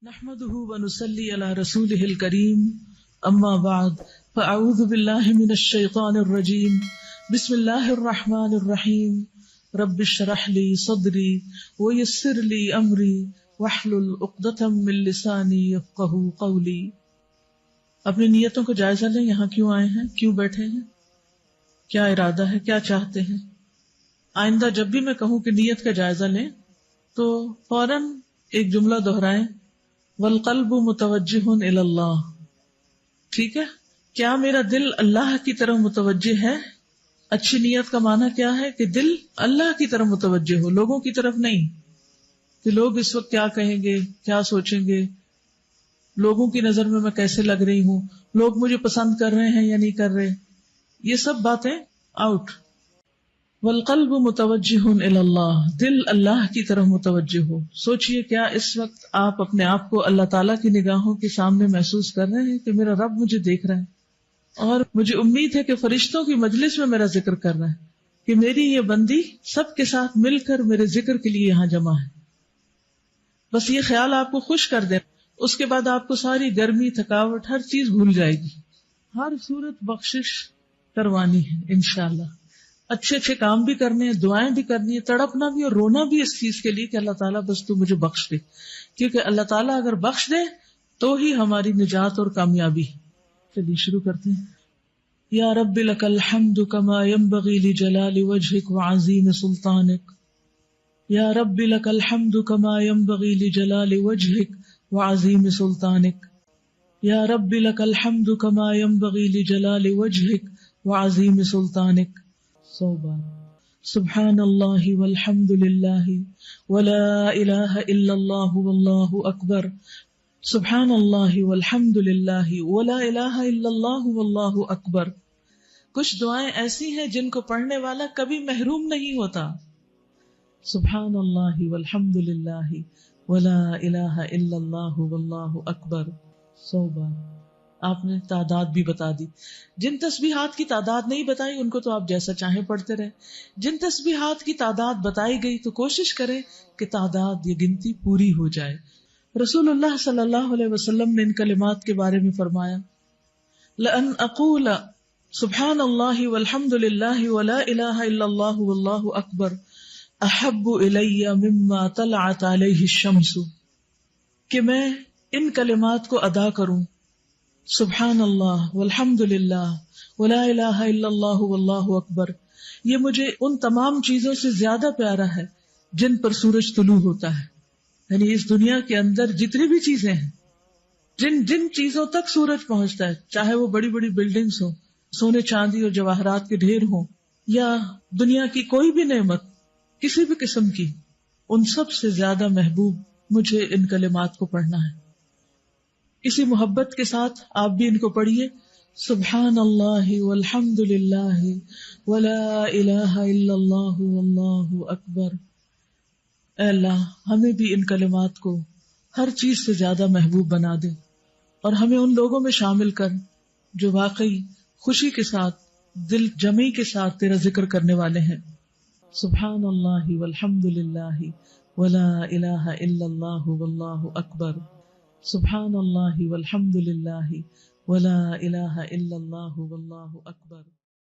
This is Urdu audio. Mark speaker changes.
Speaker 1: نحمده ونصلي على رسوله الكريم اما بعد فاعوذ بالله من الشيطان الرجيم بسم الله الرحمن الرحيم رب اشرح لي صدري ويسر لي امري واحلل عقدة من لساني يفقهوا قولي۔ اپنی نیتوں کا جائزہ لیں، یہاں کیوں آئے ہیں، کیوں بیٹھے ہیں، کیا ارادہ ہے، کیا چاہتے ہیں۔ آئندہ جب بھی میں کہوں کہ نیت کا جائزہ لیں تو فوراً ایک جملہ دہرائیں، والقلب متوجہ الی اللہ۔ ٹھیک ہے، کیا میرا دل اللہ کی طرف متوجہ ہے؟ اچھی نیت کا معنی کیا ہے کہ دل اللہ کی طرف متوجہ ہو، لوگوں کی طرف نہیں کہ لوگ اس وقت کیا کہیں گے، کیا سوچیں گے، لوگوں کی نظر میں کیسے لگ رہی ہوں، لوگ مجھے پسند کر رہے ہیں یا نہیں کر رہے، یہ سب باتیں آؤٹ۔ والقلب متوجہ الی اللہ، دل اللہ کی طرف متوجہ ہو۔ سوچئے کیا اس وقت آپ اپنے آپ کو اللہ تعالیٰ کی نگاہوں کے سامنے محسوس کر رہے ہیں کہ میرا رب مجھے دیکھ رہا ہے، اور مجھے امید ہے کہ فرشتوں کی مجلس میں میرا ذکر کر رہا ہے کہ میری یہ بندی سب کے ساتھ مل کر میرے ذکر کے لیے یہاں جمع ہے۔ بس یہ خیال آپ کو خوش کر دے، اس کے بعد آپ کو ساری گرمی، تھکاوٹ، ہر چیز بھول جائے گی۔ ہر صورت بخشش کروانی ہے انشاءاللہ، اچھے اچھے کام بھی کرنے ہیں، دعائیں بھی کرنی ہے، تڑپنا بھی اور رونا بھی اس چیز کے لیے کہ اللہ تعالیٰ بس تو مجھے بخش دے، کیونکہ اللہ تعالیٰ اگر بخش دے تو ہی ہماری نجات اور کامیابی۔ چلیے شروع کرتے ہیں۔ یا رب لک الحمد کما ينبغی لجلال وجهک وعظیم سلطانک، یا رب لک الحمد کما ينبغی لجلال وجهک وعظیم سلطانک، یا رب لک الحمد کما ينبغی لجلال وجهک وعظیم سلطانک۔ 100 بار سبحان اللہ والحمد للہ ولا الہ الا اللہ واللہ اکبر، سبحان اللہ والحمد للہ ولا الہ الا اللہ واللہ اکبر۔ کچھ دعائیں ایسی ہیں جن کو پڑھنے والا کبھی محروم نہیں ہوتا۔ سبحان اللہ والحمد للہ ولا الہ الا اللہ واللہ اکبر 100 بار۔ آپ نے تعداد بھی بتا دی، جن تسبیحات کی تعداد نہیں بتائی ان کو تو آپ جیسا چاہیں پڑھتے رہے، جن تسبیحات کی تعداد بتائی گئی تو کوشش کریں کہ تعداد یہ گنتی پوری ہو جائے۔ رسول اللہ صلی اللہ علیہ وسلم نے ان کلمات کے بارے میں فرمایا، لَأَنْ أَقُولَ سبحان اللہ والحمد للہ ولا الہ الا اللہ واللہ اکبر احب الی مما طلعت علیہ الشمس، کہ میں ان کلمات کو ادا کروں، سبحان اللہ والحمد للہ ولا الہ الا اللہ واللہ اکبر، یہ مجھے ان تمام چیزوں سے زیادہ پیارا ہے جن پر سورج طلوع ہوتا ہے۔ یعنی اس دنیا کے اندر جتنی بھی چیزیں ہیں، جن چیزوں تک سورج پہنچتا ہے، چاہے وہ بڑی بڑی بلڈنگز ہوں، سونے چاندی اور جواہرات کے ڈھیر ہوں، یا دنیا کی کوئی بھی نعمت کسی بھی قسم کی، ان سب سے زیادہ محبوب مجھے ان کلمات کو پڑھنا ہے۔ اسی محبت کے ساتھ آپ بھی ان کو پڑھیے، سبحان اللہ والحمد للہ ولا الہ الا اللہ واللہ اکبر۔ اے اللہ ہمیں بھی ان کلمات کو ہر چیز سے زیادہ محبوب بنا دے، اور ہمیں ان لوگوں میں شامل کر جو واقعی خوشی کے ساتھ، دل جمعی کے ساتھ تیرا ذکر کرنے والے ہیں۔ سبحان اللہ والحمد للہ ولا الہ الا اللہ واللہ اکبر، سبحان اللہ والحمد للہ ولا الہ الا اللہ واللہ اکبر۔